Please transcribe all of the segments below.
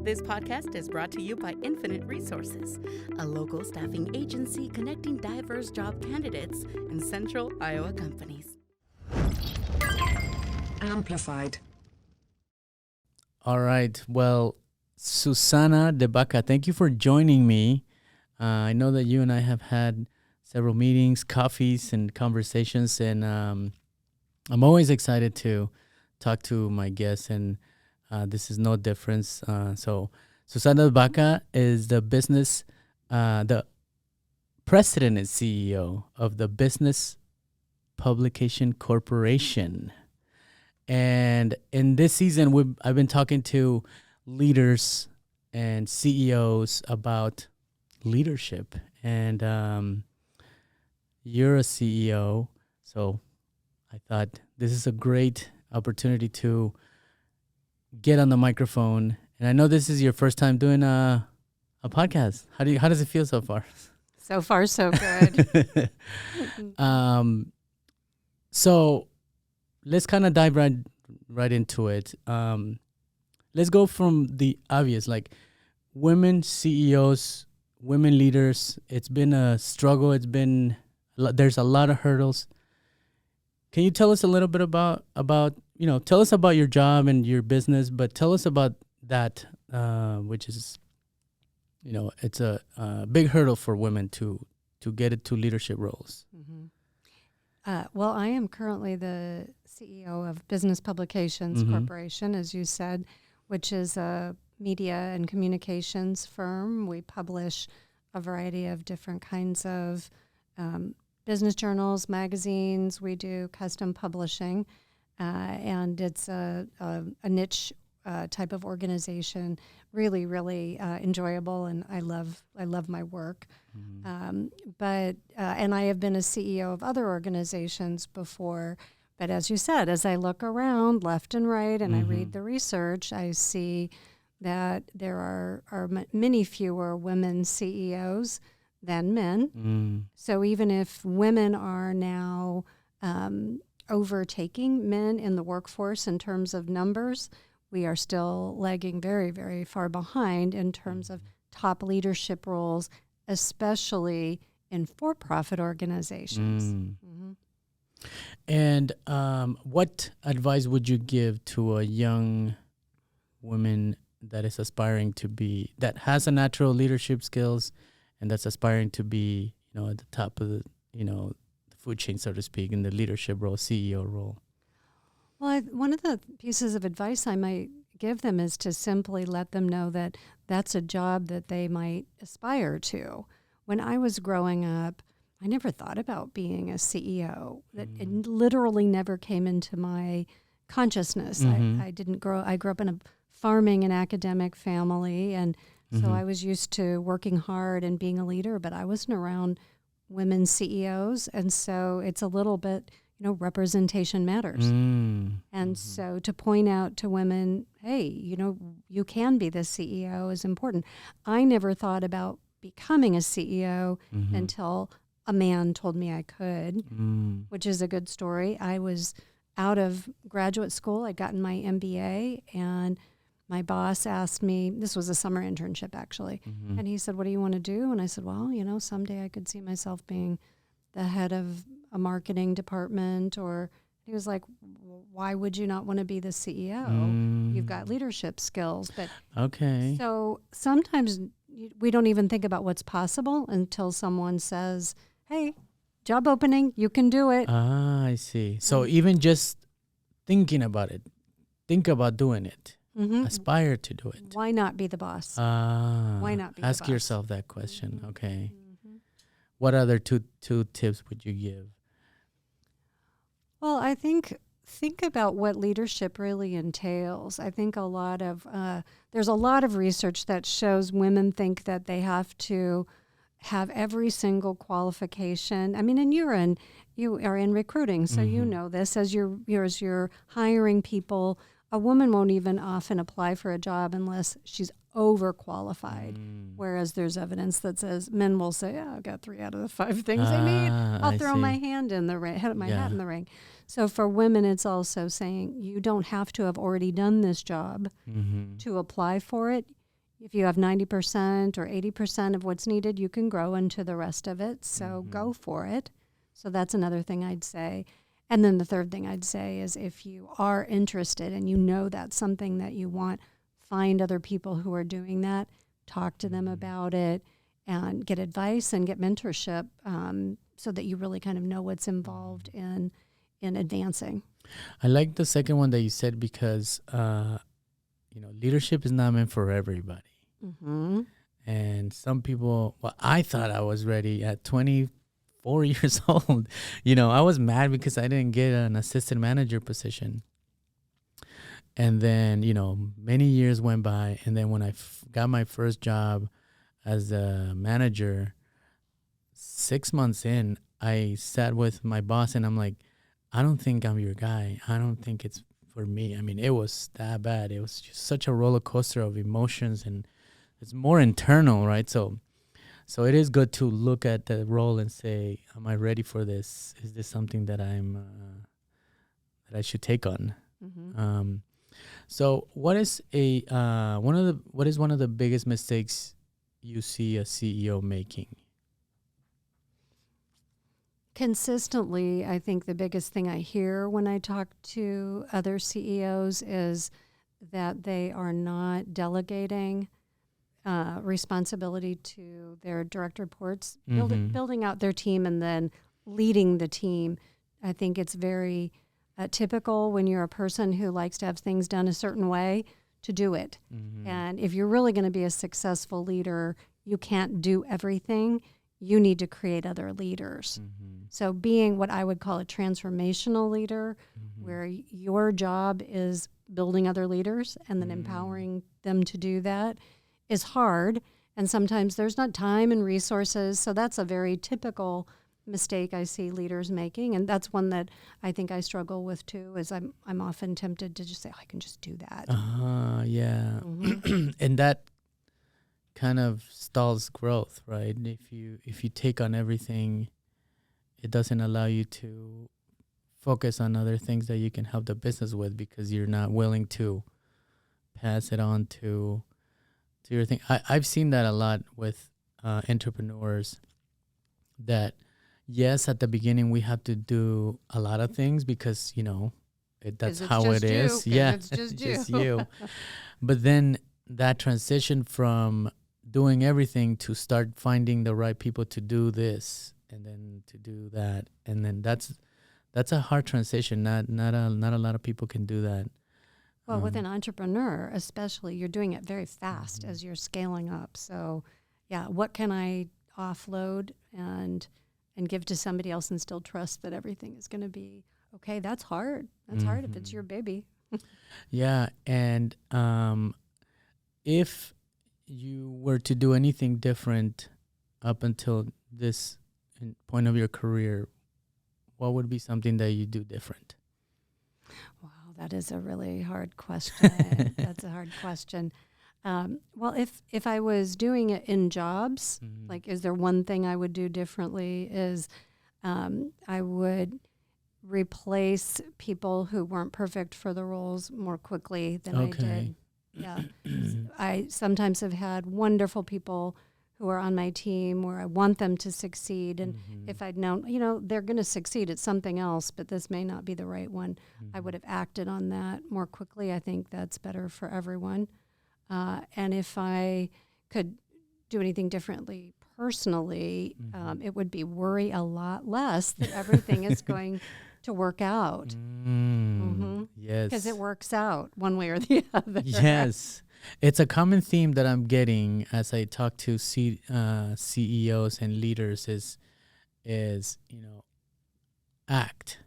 This podcast is brought to you by Infinite Resources, a local staffing agency connecting diverse job candidates in central Iowa companies. Amplified. All right. Well, Suzanna de Baca, thank you for joining me. I know that you and I have had several meetings, coffees, and conversations, and I'm always excited to talk to my guests, and this is no difference. So Suzanna de Baca is the president and CEO of the Business Publication Corporation. And in this season, I've been talking to leaders and CEOs about leadership. And you're a CEO, so I thought this is a great opportunity to get on the microphone. And I know this is your first time doing a podcast. How does it feel so far? So far, so good. So let's kind of dive right into it. Let's go from the obvious, like women CEOs, women leaders. It's been a struggle. There's a lot of hurdles. Can you tell us a little bit about tell us about your job and your business, but tell us about that, which is, it's a big hurdle for women to get into leadership roles. Mm-hmm. Well, I am currently the CEO of Business Publications Corporation, as you said, which is a media and communications firm. We publish a variety of different kinds of business journals, magazines. We do custom publishing, and it's a niche type of organization. Really, really enjoyable, and I love my work. And I have been a CEO of other organizations before. But as you said, as I look around left and right and I read the research, I see that there are many fewer women CEOs than men. So even if women are now overtaking men in the workforce in terms of numbers, we are still lagging very, very far behind in terms of top leadership roles, especially in for-profit organizations. And what advice would you give to a young woman that is aspiring to be, that has a natural leadership skills and that's aspiring to be, at the top of the food chain, so to speak, in the leadership role, CEO role? Well, one of the pieces of advice I might give them is to simply let them know that that's a job that they might aspire to. When I was growing up, I never thought about being a CEO. It literally never came into my consciousness. I grew up in a farming and academic family, and so I was used to working hard and being a leader, but I wasn't around women CEOs, and so it's a little bit, representation matters. And so to point out to women, hey, you can be the CEO is important. I never thought about becoming a CEO until a man told me I could, which is a good story. I was out of graduate school. I'd gotten my MBA, and my boss asked me, this was a summer internship actually, and he said, what do you want to do? And I said, well, someday I could see myself being the head of a marketing department. Or he was like, why would you not want to be the CEO? You've got leadership skills. But okay. So sometimes we don't even think about what's possible until someone says, hey, job opening, you can do it. I see. So even just thinking about it, think about doing it. Aspire to do it. Why not be the boss? Why not be the boss? Ask yourself that question. Okay. What other two tips would you give? Well, I think about what leadership really entails. I think there's a lot of research that shows women think that they have to have every single qualification. I mean, and you are in recruiting, so you know this. As you're hiring people, a woman won't even often apply for a job unless she's overqualified. Whereas there's evidence that says men will say, I've got 3 out of the 5 things I need. I'll throw my hand in the ring, my hat in the ring. So for women, it's also saying you don't have to have already done this job to apply for it. if you have 90% or 80% of what's needed, you can grow into the rest of it. So go for it. So that's another thing I'd say. And then the third thing I'd say is if you are interested and you know that's something that you want, find other people who are doing that, talk to them about it, and get advice and get mentorship so that you really kind of know what's involved in advancing. I like the second one that you said because, leadership is not meant for everybody. Mm-hmm. And some people, well, I thought I was ready at 24 years old. I was mad because I didn't get an assistant manager position. And then, many years went by. And then when I got my first job as a manager, 6 months in, I sat with my boss and I'm like, I don't think I'm your guy. I don't think it's for me. I mean, it was that bad. It was just such a roller coaster of emotions, and it's more internal, right? So it is good to look at the role and say, am I ready for this? Is this something that that I should take on? Mm-hmm. So what is one of the biggest mistakes you see a CEO making? Consistently, I think the biggest thing I hear when I talk to other CEOs is that they are not delegating responsibility to their direct reports, building out their team and then leading the team. I think it's very typical when you're a person who likes to have things done a certain way to do it. Mm-hmm. And if you're really going to be a successful leader, you can't do everything. You need to create other leaders. Mm-hmm. So being what I would call a transformational leader, where your job is building other leaders and then empowering them to do that, is hard. And sometimes there's not time and resources. So that's a very typical mistake I see leaders making. And that's one that I think I struggle with too, is I'm often tempted to just say, I can just do that. Yeah. Mm-hmm. And that kind of stalls growth, right? If you take on everything, it doesn't allow you to focus on other things that you can help the business with because you're not willing to pass it on to your thing. I've seen that a lot with entrepreneurs that, yes, at the beginning we have to do a lot of things because, that's how it is. Yeah, it's just you. But then that transition from doing everything to start finding the right people to do this and then to do that, and then that's a hard transition. Not a lot of people can do that. Well, with an entrepreneur especially, you're doing it very fast as you're scaling up. So yeah, what can I offload and give to somebody else and still trust that everything is going to be okay? That's hard. That's hard if it's your baby. Yeah, and if you were to do anything different up until this point of your career, what would be something that you do different? Wow, that is a really hard question. That's a hard question. Well, if I was doing it in jobs, like, is there one thing I would do differently? Is I would replace people who weren't perfect for the roles more quickly than I did. Yeah. I sometimes have had wonderful people who are on my team where I want them to succeed. And if I'd known, they're going to succeed at something else, but this may not be the right one, I would have acted on that more quickly. I think that's better for everyone. And if I could do anything differently personally, it would be worry a lot less that everything is going to work out. Yes. Because it works out one way or the other. Yes. It's a common theme that I'm getting as I talk to CEOs and leaders is act,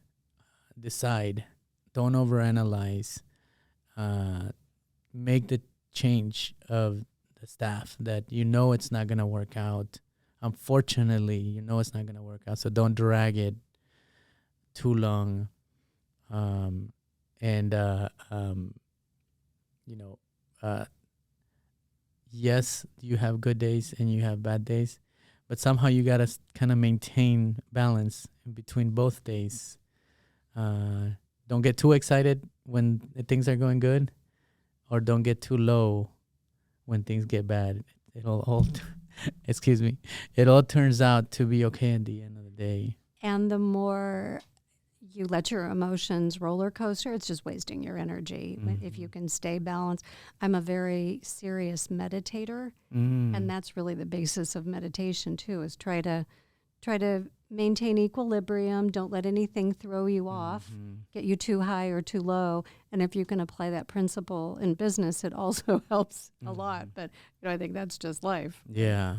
decide, don't overanalyze, make the change of the staff that it's not going to work out. Unfortunately, it's not going to work out, so don't drag it too long. Yes, you have good days and you have bad days, but somehow you got to kind of maintain balance in between both days. Don't get too excited when things are going good, or don't get too low when things get bad, it'll all, excuse me, it all turns out to be okay at the end of the day. And the more you let your emotions roller coaster, it's just wasting your energy. If you can stay balanced. I'm a very serious meditator, and that's really the basis of meditation too, is try to maintain equilibrium. Don't let anything throw you off, get you too high or too low. And if you can apply that principle in business, it also helps a lot. But I think that's just life. Yeah.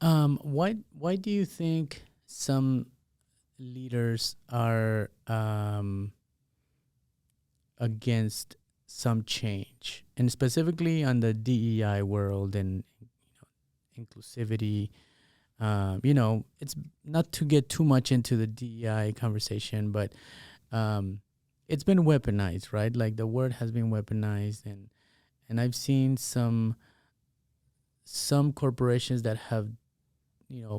Why do you think some leaders are against some change, and specifically on the DEI world and inclusivity? It's not to get too much into the DEI conversation, but it's been weaponized, right? Like the word has been weaponized, and I've seen some corporations that have,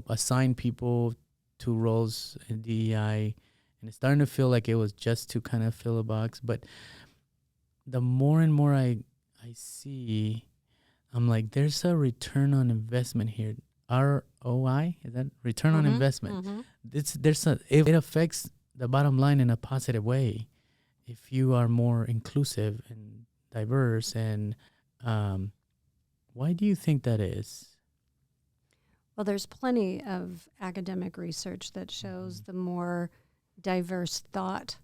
assigned people to roles in DEI, and it's starting to feel like it was just to kind of fill a box. But the more and more I see, I'm like, there's a return on investment here. ROI, is that return on investment? It affects the bottom line in a positive way if you are more inclusive and diverse. And why do you think that is? Well, there's plenty of academic research that shows the more diverse thought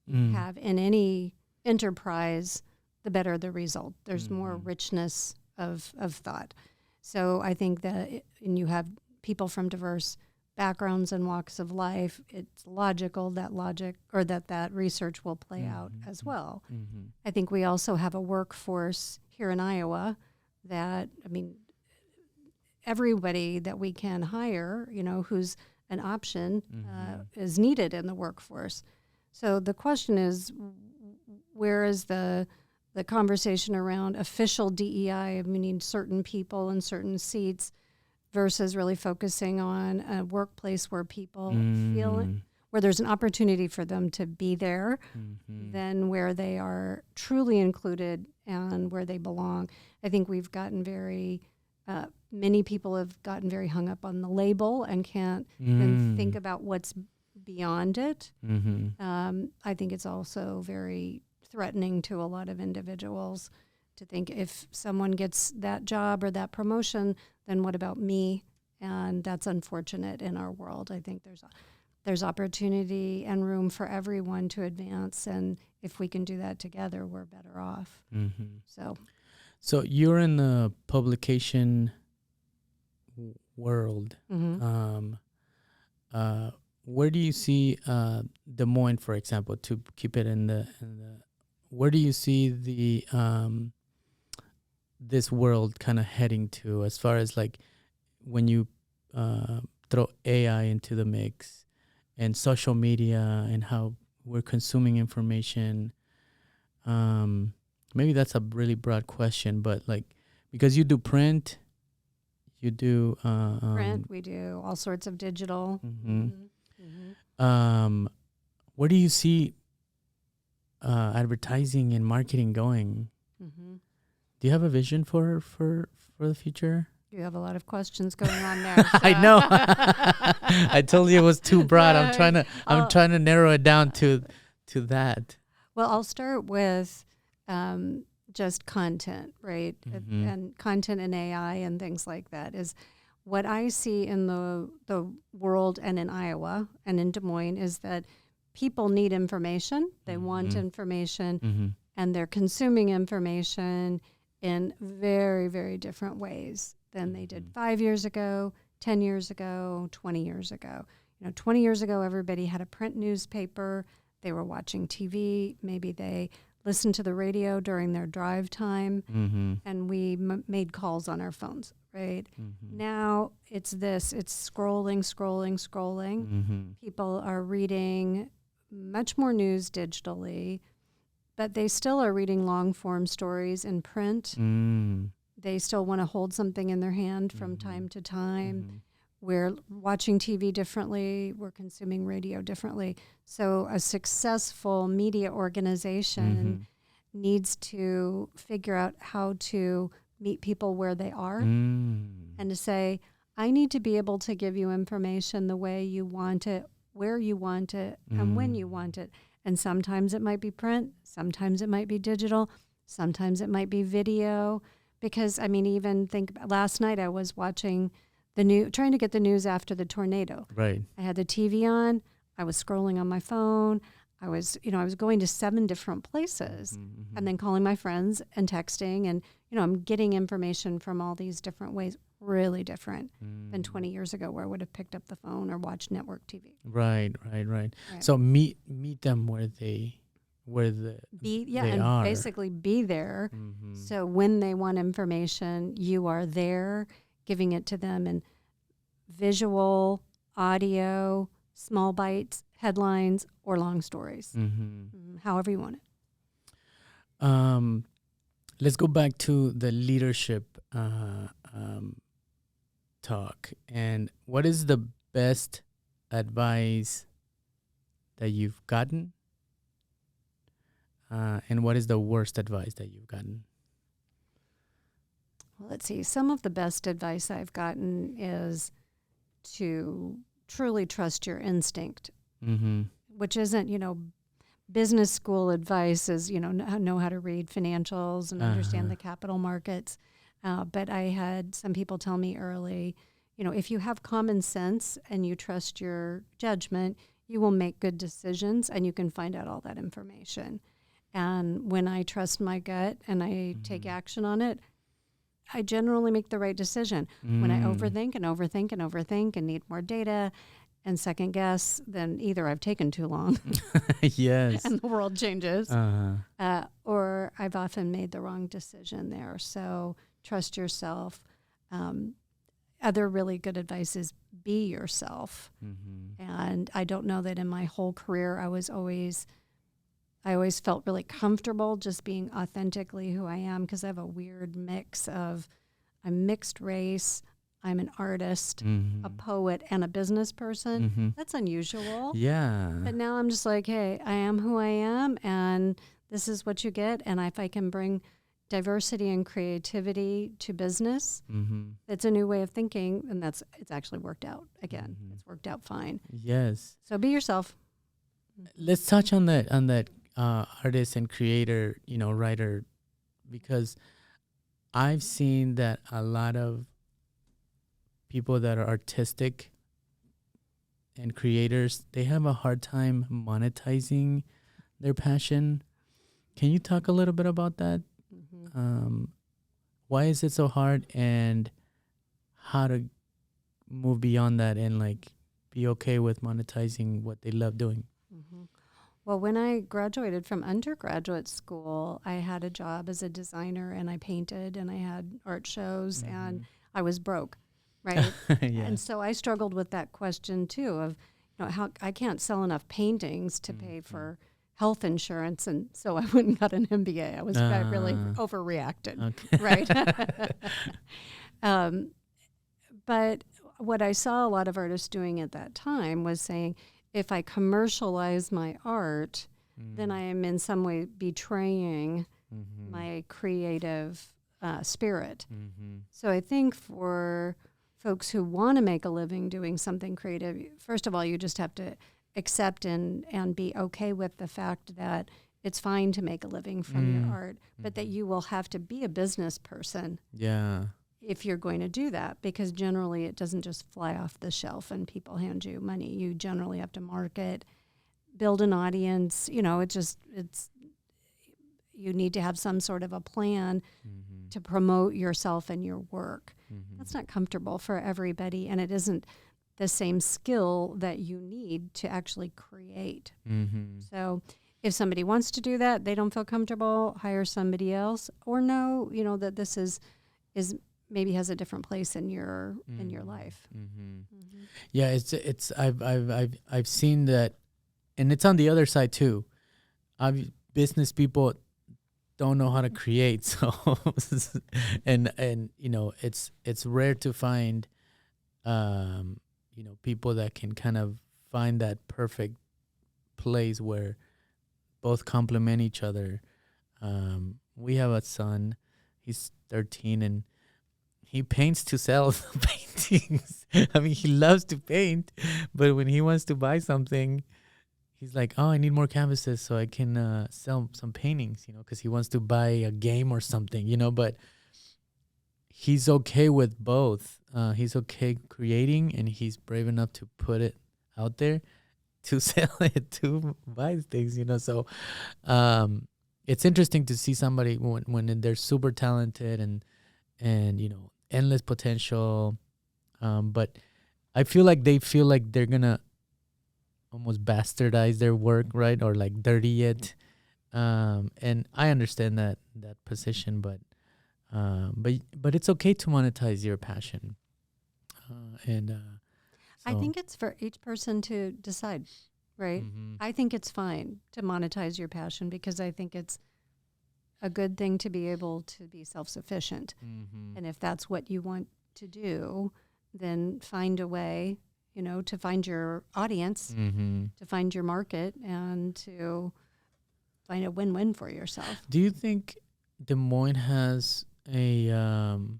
you have in any enterprise, the better the result. There's more richness of thought. So I think that, and you have people from diverse backgrounds and walks of life, it's logical that that research will play out as well. I think we also have a workforce here in Iowa that, everybody that we can hire, who's an option, is needed in the workforce. So the question is, where is the conversation around official DEI? We need certain people in certain seats versus really focusing on a workplace where people feel where there's an opportunity for them to be there, then where they are truly included and where they belong. I think we've gotten many people have gotten very hung up on the label and can't even think about what's beyond it. I think it's also very threatening to a lot of individuals to think if someone gets that job or that promotion, then what about me? And that's unfortunate in our world. I think there's opportunity and room for everyone to advance, and if we can do that together, we're better off. So you're in the publication world. Where do you see Des Moines, for example, to keep it in the where do you see the this world kind of heading to, as far as like when you throw AI into the mix and social media and how we're consuming information? Maybe that's a really broad question, but like, because you do print, you do print, we do all sorts of digital. Where do you see advertising and marketing going? Do you have a vision for the future? You have a lot of questions going on there. So. I know. I told you it was too broad. I'm trying to narrow it down to that. Well, I'll start with just content, right? And content and AI and things like that is what I see in the world and in Iowa and in Des Moines is that people need information. They want information, and they're consuming information in very, very different ways than they did 5 years ago, 10 years ago, 20 years ago. 20 years ago, everybody had a print newspaper. They were watching TV. Maybe they listened to the radio during their drive time, and we made calls on our phones, right? Now it's scrolling. People are reading much more news digitally, but they still are reading long-form stories in print. They still want to hold something in their hand from time to time. We're watching TV differently. We're consuming radio differently. So a successful media organization needs to figure out how to meet people where they are Mm. and to say, I need to be able to give you information the way you want it, where you want it, and when you want it. And sometimes it might be print, sometimes it might be digital, sometimes it might be video. Because, I mean, even think about last night I was watching trying to get the news after the tornado. Right. I had the TV on, I was scrolling on my phone, I was going to 7 different places and then calling my friends and texting and, I'm getting information from all these different ways, really different than 20 years ago where I would have picked up the phone or watched network TV. Right. So meet them where they are. Basically be there. So when they want information, you are there giving it to them in visual, audio, small bites, headlines, or long stories, however you want it. Let's go back to the leadership talk. And what is the best advice that you've gotten? And what is the worst advice that you've gotten? Well, let's see. Some of the best advice I've gotten is to truly trust your instinct, which isn't, business school advice is, know how to read financials and understand the capital markets. But I had some people tell me early, if you have common sense and you trust your judgment, you will make good decisions and you can find out all that information. And when I trust my gut and I take action on it, I generally make the right decision. When I overthink and need more data and second guess, then either I've taken too long yes, and the world changes, or I've often made the wrong decision there. So trust yourself. Other really good advice is be yourself. And I don't know that in my whole career I always felt really comfortable just being authentically who I am because I have a weird mix of I'm mixed race, I'm an artist, a poet, and a business person. That's unusual. Yeah. But now I'm just like, hey, I am who I am, and this is what you get. And if I can bring diversity and creativity to business, it's a new way of thinking, and it's actually worked out. Again, it's worked out fine. Yes. So be yourself. Let's touch on that artist and creator, writer, because I've seen that a lot of people that are artistic and creators, they have a hard time monetizing their passion. Can you talk a little bit about that? Why is it so hard, and how to move beyond that and be okay with monetizing what they love doing? Well, when I graduated from undergraduate school, I had a job as a designer, and I painted, and I had art shows, and I was broke, right? And so I struggled with that question too of, how I can't sell enough paintings to pay for health insurance, and so I went and got an MBA. I really overreacted, right? But what I saw a lot of artists doing at that time was saying, if I commercialize my art, then I am in some way betraying my creative spirit. So I think for folks who want to make a living doing something creative, first of all, you just have to accept and be okay with the fact that it's fine to make a living from your art, but that you will have to be a business person. Yeah. If you're going to do that, because generally it doesn't just fly off the shelf and people hand you money. You generally have to market, build an audience. You need to have some sort of a plan to promote yourself and your work. That's not comfortable for everybody, and it isn't the same skill that you need to actually create. So if somebody wants to do that, they don't feel comfortable, hire somebody else, or know, that this is maybe has a different place in your life. Yeah, it's I've seen that, and it's on the other side too. Business people don't know how to create, so and it's rare to find people that can kind of find that perfect place where both complement each other. We have a son. He's 13 and he paints to sell paintings. I mean, he loves to paint, but when he wants to buy something, he's like, "Oh, I need more canvases so I can sell some paintings," because he wants to buy a game or something, But he's okay with both. He's okay creating, and he's brave enough to put it out there to sell it, to buy things, So it's interesting to see somebody when they're super talented and endless potential, but I feel like they feel like they're gonna almost bastardize their work, right, or like dirty it, and I understand that position, but it's okay to monetize your passion, I think it's for each person to decide, right? Mm-hmm. I think it's fine to monetize your passion because I think it's a good thing to be able to be self-sufficient. Mm-hmm. And if that's what you want to do, then find a way, to find your audience, Mm-hmm. to find your market, and to find a win-win for yourself. Do you think Des Moines has an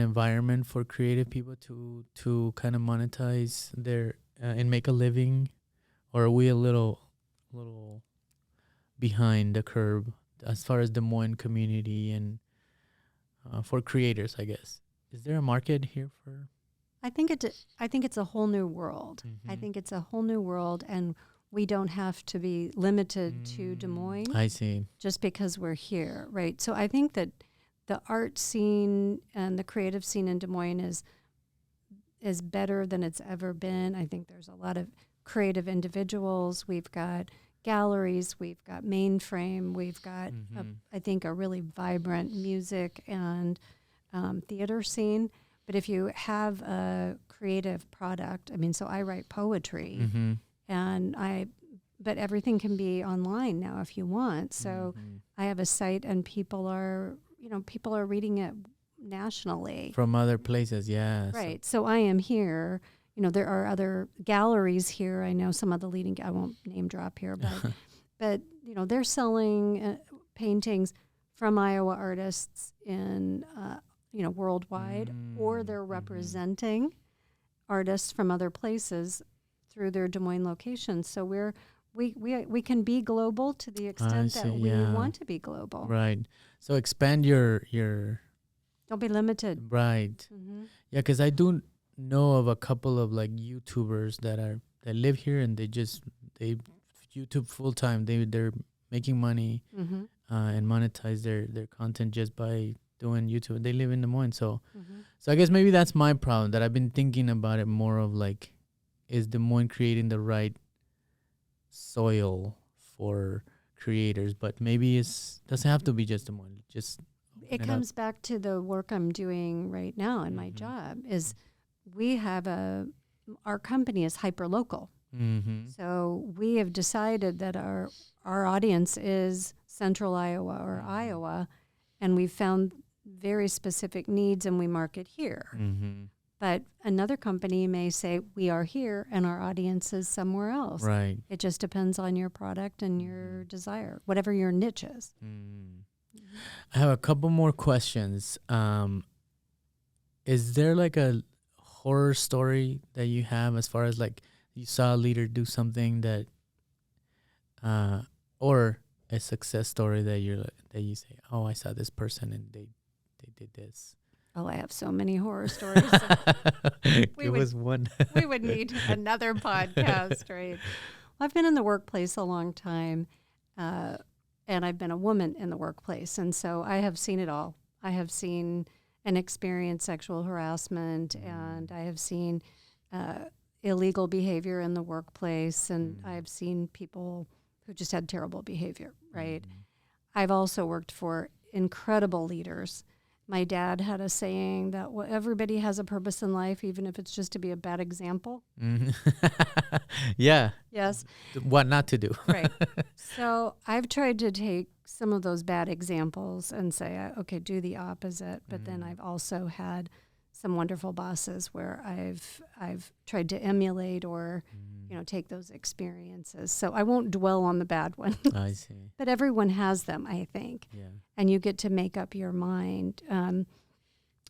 environment for creative people to kind of monetize their and make a living, or are we a little behind the curve as far as Des Moines community and for creators, I guess? Is there a market here for? I think it's a whole new world. Mm-hmm. I think it's a whole new world, and we don't have to be limited to Des Moines. I see. Just because we're here, right? So I think that the art scene and the creative scene in Des Moines is better than it's ever been. I think there's a lot of creative individuals. We've got galleries. We've got Mainframe. We've got, I think, a really vibrant music and theater scene. But if you have a creative product, so I write poetry, but everything can be online now if you want. So I have a site, and people are reading it nationally from other places. Yeah. Right. So I am here. There are other galleries here. I know some of the leading, I won't name drop here, but they're selling paintings from Iowa artists in, worldwide, or they're representing artists from other places through their Des Moines locations. So we can be global to the extent that we want to be global. Right. So expand your don't be limited. Right. Mm-hmm. Yeah, because I do know of a couple of like YouTubers that live here, and they YouTube full time. They're making money and monetize their content just by doing YouTube. They live in Des Moines, so I guess maybe that's my problem, that I've been thinking about it more of like, is Des Moines creating the right soil for creators? But maybe it doesn't have to be just Des Moines. It comes back to the work I'm doing right now in my job. Is we have our company is hyper local. So we have decided that our audience is Central Iowa or Iowa, and we've found very specific needs, and we market here. But another company may say, we are here and our audience is somewhere else. Right. It just depends on your product and your desire, whatever your niche is. I have a couple more questions. Is there like a horror story that you have, as far as like you saw a leader do something that, or a success story that you say, oh, I saw this person and they did this? Oh, I have so many horror stories. Was one. We would need another podcast, right? Well, I've been in the workplace a long time, and I've been a woman in the workplace, and so I have seen it all. I have seen and experienced sexual harassment, and I have seen illegal behavior in the workplace, and I've seen people who just had terrible behavior, right? I've also worked for incredible leaders. My dad had a saying that everybody has a purpose in life, even if it's just to be a bad example. Yeah. Yes. What not to do. Right. So I've tried to take some of those bad examples and say, okay, do the opposite. But then I've also had some wonderful bosses where I've tried to emulate or, take those experiences. So I won't dwell on the bad ones. I see. But everyone has them, I think. Yeah. And you get to make up your mind.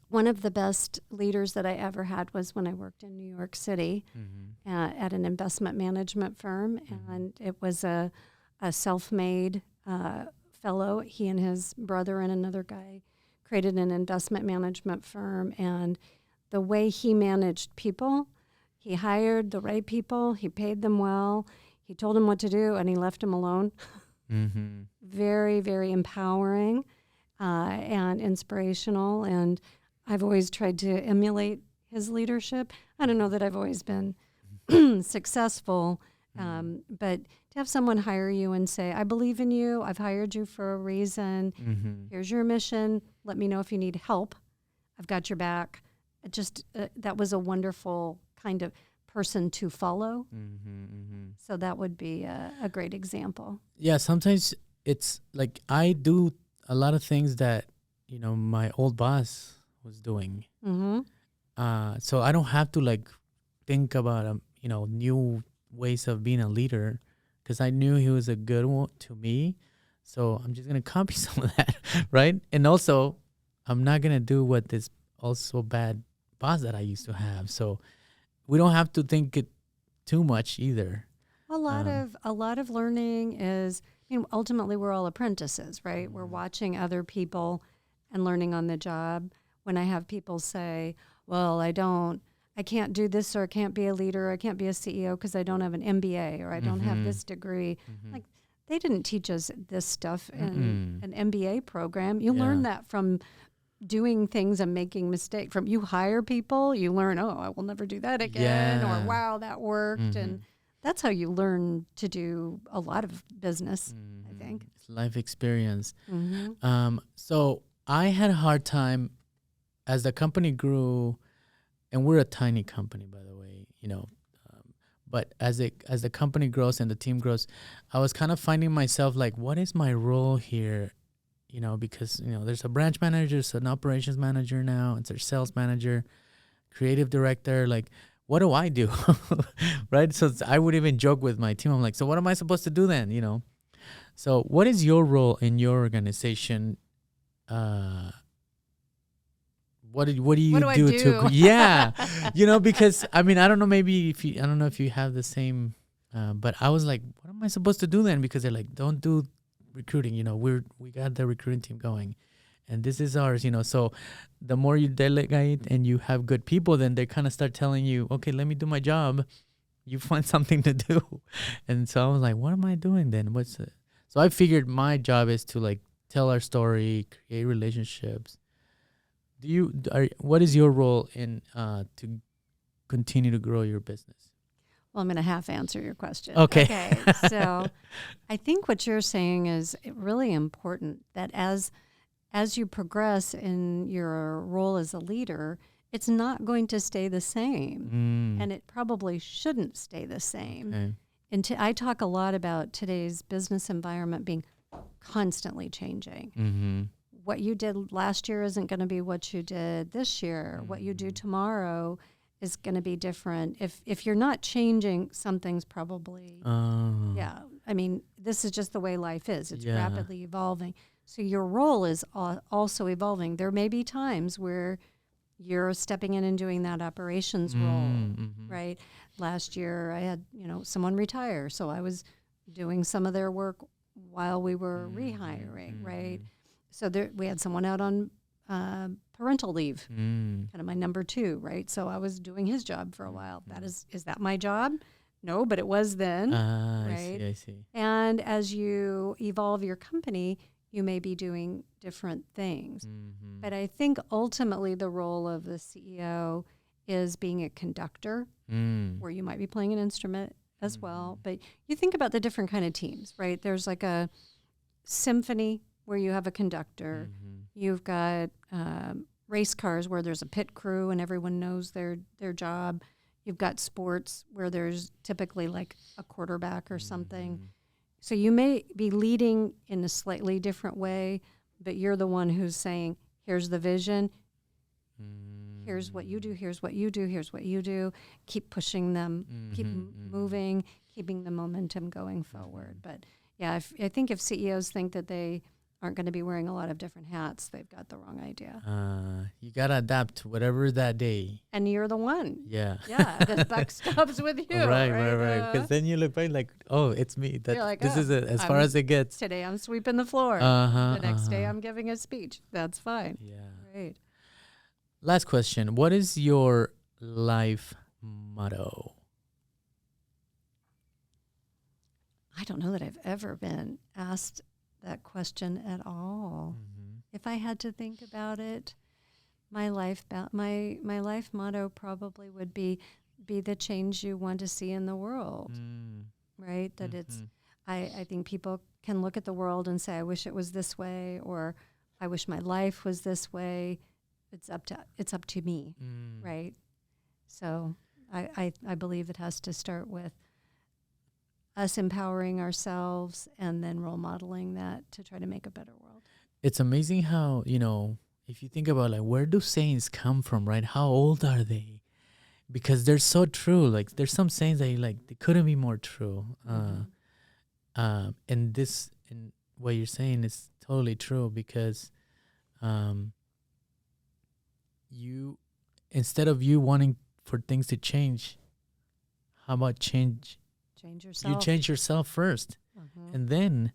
One of the best leaders that I ever had was when I worked in New York City at an investment management firm. And it was a self-made fellow. He and his brother and another guy created an investment management firm. And the way he managed people, he hired the right people, he paid them well, he told them what to do, and he left them alone. Very, very empowering and inspirational. And I've always tried to emulate his leadership. I don't know that I've always been successful, but to have someone hire you and say, I believe in you, I've hired you for a reason, here's your mission, let me know if you need help, I've got your back. It just, that was a wonderful kind of person to follow. So that would be a great example. Yeah, sometimes it's like I do a lot of things that, my old boss was doing. So I don't have to like think about, new ways of being a leader because I knew he was a good one to me. So I'm just going to copy some of that, right? And also, I'm not going to do what this also bad boss that I used to have. So we don't have to think it too much either. A lot of learning is, ultimately we're all apprentices, right? We're watching other people and learning on the job. When I have people say, well, I can't do this, or I can't be a leader, or I can't be a CEO because I don't have an MBA, or I don't have this degree. Like, they didn't teach us this stuff in an MBA program. You learn that from doing things and making mistakes. From you hire people, you learn, I will never do that again, or wow, that worked. And that's how you learn to do a lot of business, I think. It's life experience. So I had a hard time as the company grew, and we're a tiny company, by the way, but as the company grows and the team grows, I was kind of finding myself like, what is my role here? Because, there's a branch manager, there's an operations manager now, it's a sales manager, creative director. Like, what do I do? Right? So I would even joke with my team. I'm like, so what am I supposed to do then? So what is your role in your organization? What do you do to, because I don't know, I don't know if you have the same, but I was like, what am I supposed to do then? Because they're like, don't do recruiting, we got the recruiting team going and this is ours, so the more you delegate and you have good people, then they kind of start telling you, okay, let me do my job, you find something to do. And so I was like, what am I doing then? So I figured my job is to like tell our story, create relationships. What is your role in to continue to grow your business? Well, I'm going to half answer your question. Okay. So I think what you're saying is really important, that as you progress in your role as a leader, it's not going to stay the same. And it probably shouldn't stay the same. Okay. And I talk a lot about today's business environment being constantly changing. What you did last year isn't going to be what you did this year. What you do tomorrow is going to be different. If you're not changing, something's probably, this is just the way life is. It's rapidly evolving. So your role is also evolving. There may be times where you're stepping in and doing that operations role, right? Last year I had, someone retire, so I was doing some of their work while we were rehiring, right? So we had someone out on parental leave, kind of my number 2, right? So I was doing his job for a while. Is that my job? No, but it was then, right? I see. And as you evolve your company, you may be doing different things. But I think ultimately the role of the CEO is being a conductor, where you might be playing an instrument as well. But you think about the different kind of teams, right? There's like a symphony where you have a conductor. You've got race cars where there's a pit crew and everyone knows their job. You've got sports where there's typically like a quarterback or something. So you may be leading in a slightly different way, but you're the one who's saying, here's the vision. Here's what you do, here's what you do, here's what you do. Keep pushing them, keep moving, keeping the momentum going forward. But yeah, I think if CEOs think that they aren't going to be wearing a lot of different hats, they've got the wrong idea. You got to adapt to whatever that day. And you're the one. Yeah. Yeah, the buck stops with you. Right. Because then you look back like, oh, it's me. This is it, as far as it gets. Today I'm sweeping the floor. The next day I'm giving a speech. That's fine. Yeah. Right. Last question. What is your life motto? I don't know that I've ever been asked that question at all. If I had to think about it, my life motto probably would be the change you want to see in the world. Right? That it's I think people can look at the world and say, I wish it was this way, or I wish my life was this way. It's up to me. Right? So I believe it has to start with us empowering ourselves and then role modeling that to try to make a better world. It's amazing how, if you think about like, where do sayings come from, right? How old are they? Because they're so true. Like there's some sayings that they couldn't be more true. And what you're saying is totally true because instead of you wanting for things to change, how about change yourself? You change yourself first and then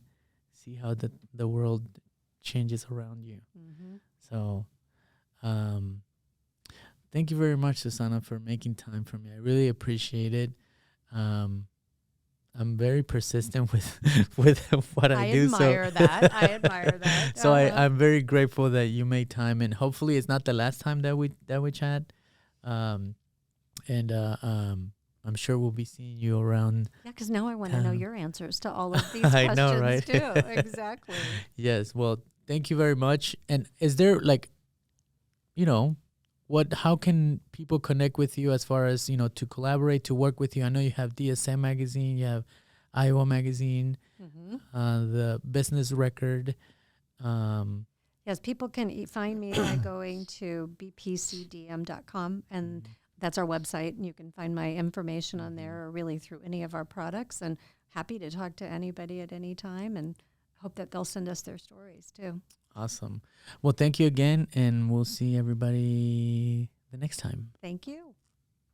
see how the world changes around you. So thank you very much, Suzanna, for making time for me. I really appreciate it. I'm very persistent with what I do. I admire that. So I'm very grateful that you made time, and hopefully it's not the last time that we chat. I'm sure we'll be seeing you around. Yeah, because now I want to know your answers to all of these questions. I know, right? Too. Exactly. Yes. Well, thank you very much. And is there how can people connect with you as far as, to collaborate, to work with you? I know you have DSM magazine, you have Iowa magazine, the business record. Yes, people can find me by going to bpcdm.com, and that's our website, and you can find my information on there, or really through any of our products. And happy to talk to anybody at any time, and hope that they'll send us their stories too. Awesome. Well, thank you again, and we'll see everybody the next time. Thank you.